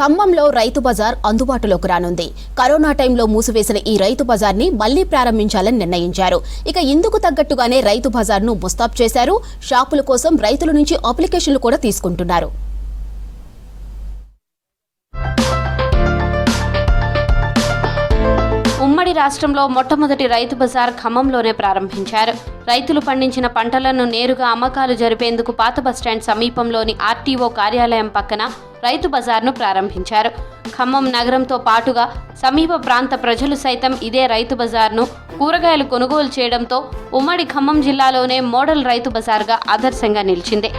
ఖమ్మంలో రైతు బజార్ అందుబాటులోకి రానుంది. కరోనా టైంలో మూసివేసిన ఈ రైతు బజార్ని మళ్లీ ప్రారంభించాలని నిర్ణయించారు. ఇక ఇందుకు తగ్గట్టుగానే రైతు బజార్ను ముస్తాబ్ చేశారు. షాపుల కోసం రైతుల నుంచి అప్లికేషన్లు కూడా తీసుకుంటున్నారు. ఉమ్మడి రాష్ట్రంలో మొట్టమొదటి రైతు బజార్ ఖమ్మంలోనే ప్రారంభించారు. రైతులు పండించిన పంటలను నేరుగా అమ్మకాలు జరిపేందుకు పాత బస్టాండ్ సమీపంలోని ఆర్టీఓ కార్యాలయం పక్కన రైతు బజార్ను ప్రారంభించారు. ఖమ్మం నగరంతో పాటుగా సమీప ప్రాంత ప్రజలు సైతం ఇదే రైతు బజార్ను కూరగాయలు కొనుగోలు చేయడంతో ఉమ్మడి ఖమ్మం జిల్లాలోనే మోడల్ రైతు బజార్గా ఆదర్శంగా నిలిచింది.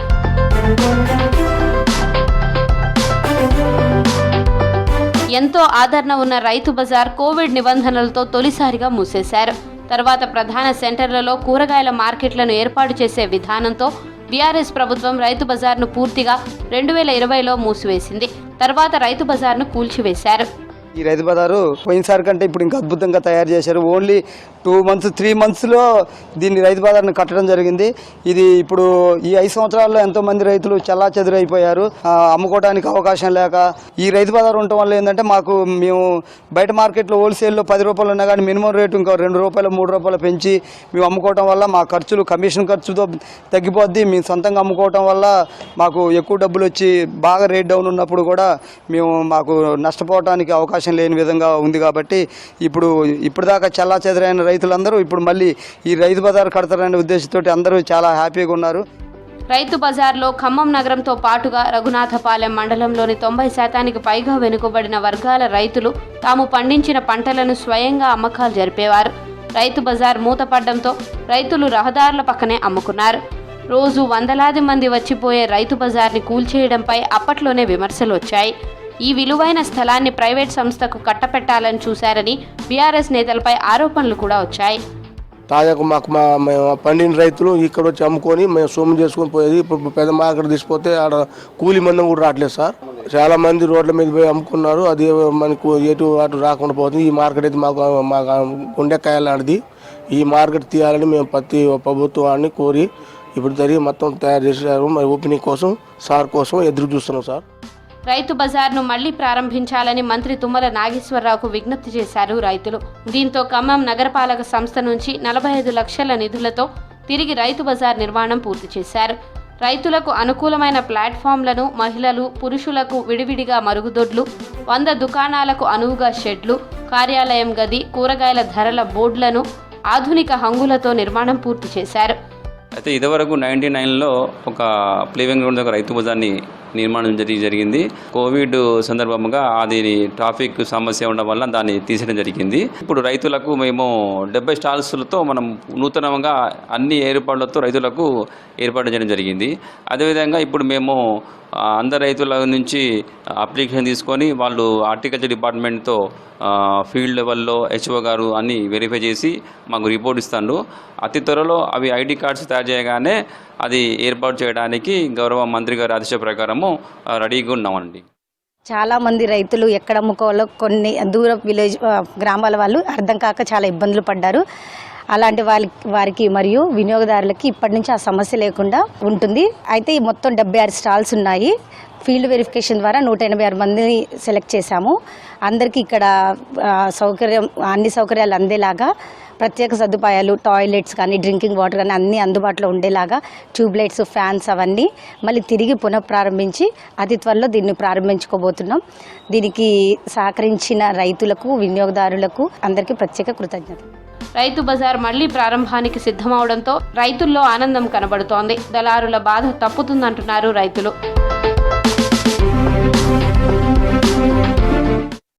ఎంతో ఆదరణ ఉన్న రైతు బజార్ కోవిడ్ నిబంధనలతో తొలిసారిగా మూసేశారు. తర్వాత ప్రధాన సెంటర్లలో కూరగాయల మార్కెట్లను ఏర్పాటు చేసే విధానంతో బీఆర్ఎస్ ప్రభుత్వం రైతు బజార్ను పూర్తిగా 2020లో మూసివేసింది. తర్వాత రైతు బజార్ను కూల్చివేశారు. ఈ రైతు బజారు పోయినసారి కంటే ఇప్పుడు ఇంకా అద్భుతంగా తయారు చేశారు. ఓన్లీ 2 months 3 monthsలో దీన్ని రైతు బజార్ని కట్టడం జరిగింది. ఇది ఇప్పుడు ఈ 5 సంవత్సరాల్లో ఎంతోమంది రైతులు చెల్లాచెదురైపోయారు. అమ్ముకోవడానికి అవకాశం లేక ఈ రైతు బజార్ ఉండటం వల్ల ఏంటంటే మేము బయట మార్కెట్లో హోల్సేల్లో 10 రూపాయలు ఉన్నా కానీ మినిమం రేటు ఇంకా 2 రూపాయలు 3 రూపాయలు పెంచి మేము అమ్ముకోవటం వల్ల మా ఖర్చులు కమిషన్ ఖర్చుతో తగ్గిపోద్ది. మేము సొంతంగా అమ్ముకోవటం వల్ల మాకు ఎక్కువ డబ్బులు వచ్చి బాగా రేట్ డౌన్ ఉన్నప్పుడు కూడా మాకు నష్టపోవడానికి అవకాశం లేని విధంగా ఉంది. కాబట్టి ఇప్పుడు దాకా చెల్లాచెదరైన రైతులందరూ ఇప్పుడు మళ్ళీ ఈ రైతు బజార్ కడతారనే ఉద్దేశంతో అందరూ చాలా హ్యాపీగా ఉన్నారు. రైతు బజార్లో ఖమ్మం నగరంతో పాటుగా రఘునాథపాలెం మండలంలోని 90% పైగా వెనుకబడిన వర్గాల రైతులు తాము పండించిన పంటలను స్వయంగా అమ్మకాలు జరిపేవారు. రైతు బజార్ మూతపడ్డంతో రైతులు రహదారుల పక్కనే అమ్ముకున్నారు. రోజు వందలాది మంది వచ్చిపోయే రైతు బజార్ని కూల్చేయడంపై అప్పట్లోనే విమర్శలు వచ్చాయి. ఈ విలువైన స్థలాన్ని ప్రైవేట్ సంస్థకు కట్టపెట్టాలని చూశారని బీఆర్ఎస్ నేతలపై ఆరోపణలు కూడా వచ్చాయి. తాజాగా మేము పండిన రైతులు ఇక్కడ వచ్చి అమ్ముకొని మేము సొమ్ము చేసుకొని పోయేది. ఇప్పుడు పెద్ద మార్కెట్ తీసిపోతే ఆడ కూలి మందం కూడా రావట్లేదు సార్. చాలా మంది రోడ్ల మీద పోయి అమ్ముకున్నారు. అది మనకు ఎటు అటు రాకుండా పోతుంది. ఈ మార్కెట్ అయితే మాకు గుండెకాయలాంటిది. ఈ మార్కెట్ తీయాలని మేము ప్రతి ప్రభుత్వాన్ని కోరి ఇప్పుడు జరిగి మొత్తం తయారు చేశారు. మరి ఓపెనింగ్ కోసం సార్ కోసం ఎదురు చూస్తున్నాం సార్. రైతు బజార్ను మళ్లీ ప్రారంభించాలని మంత్రి తుమ్మల నాగేశ్వరరావుకు విజ్ఞప్తి చేశారు రైతులు. దీంతో ఖమ్మం నగరపాలక సంస్థ నుంచి 45 లక్షల నిధులతో తిరిగి రైతు బజార్ నిర్మాణం పూర్తి చేశారు. రైతులకు అనుకూలమైన ప్లాట్ఫామ్లను, మహిళలు, పురుషులకు విడివిడిగా మరుగుదొడ్లు, 100 దుకాణాలకు అనువుగా షెడ్లు, కార్యాలయం గది, కూరగాయల ధరల బోర్డులను ఆధునిక హంగులతో నిర్మాణం పూర్తి చేశారు. అయితే ఇదివరకు 99లో ఒక ప్లేవింగ్ గ్రౌండ్ దగ్గర రైతు బజార్ని నిర్మాణం జరిగింది. కోవిడ్ సందర్భంగా అది ట్రాఫిక్ సమస్య ఉండడం వల్ల దాన్ని తీసేయడం జరిగింది. ఇప్పుడు రైతులకు మేము 70 స్టాల్స్లతో మనం నూతనంగా అన్ని ఏర్పాట్లతో రైతులకు ఏర్పాటు చేయడం జరిగింది. అదేవిధంగా ఇప్పుడు మేము అందరు రైతుల నుంచి అప్లికేషన్ తీసుకొని వాళ్ళు హార్టికల్చర్ డిపార్ట్మెంట్తో ఫీల్డ్ లెవెల్లో హెచ్ఓ గారు అన్నీ వెరిఫై చేసి మాకు రిపోర్ట్ ఇస్తాడు. అతి త్వరలో అవి ఐడి కార్డ్స్ తయారు చేయగానే అది ఏర్పాటు చేయడానికి గౌరవ మంత్రి గారి ఆదేశ ప్రకారము రెడీగా ఉన్నామండి. చాలామంది రైతులు ఎక్కడ అమ్ముకోవాలో కొన్ని దూర విలేజ్ గ్రామాల వాళ్ళు అర్థం కాక చాలా ఇబ్బందులు పడ్డారు. అలాంటి వారికి మరియు వినియోగదారులకి ఇప్పటి నుంచి ఆ సమస్య లేకుండా ఉంటుంది. అయితే ఈ మొత్తం 76 స్టాల్స్ ఉన్నాయి. ఫీల్డ్ వెరిఫికేషన్ ద్వారా 186 మందిని సెలెక్ట్ చేశాము. అందరికీ ఇక్కడ అన్ని సౌకర్యాలు అందేలాగా ప్రత్యేక సదుపాయాలు, టాయిలెట్స్ కానీ, డ్రింకింగ్ వాటర్ కానీ అన్నీ అందుబాటులో ఉండేలాగా ట్యూబ్లైట్స్, ఫ్యాన్స్ అవన్నీ మళ్ళీ తిరిగి పునఃప్రారంభించి అతి త్వరలో దీన్ని ప్రారంభించుకోబోతున్నాం. దీనికి సహకరించిన రైతులకు, వినియోగదారులకు అందరికీ ప్రత్యేక కృతజ్ఞతలు. రైతు బజార్ మళ్లీ ప్రారంభానికి సిద్ధమవడంతో రైతుల్లో ఆనందం కనబడుతోంది. దళారుల బాధ తప్పుతుందంటున్నారు రైతులు.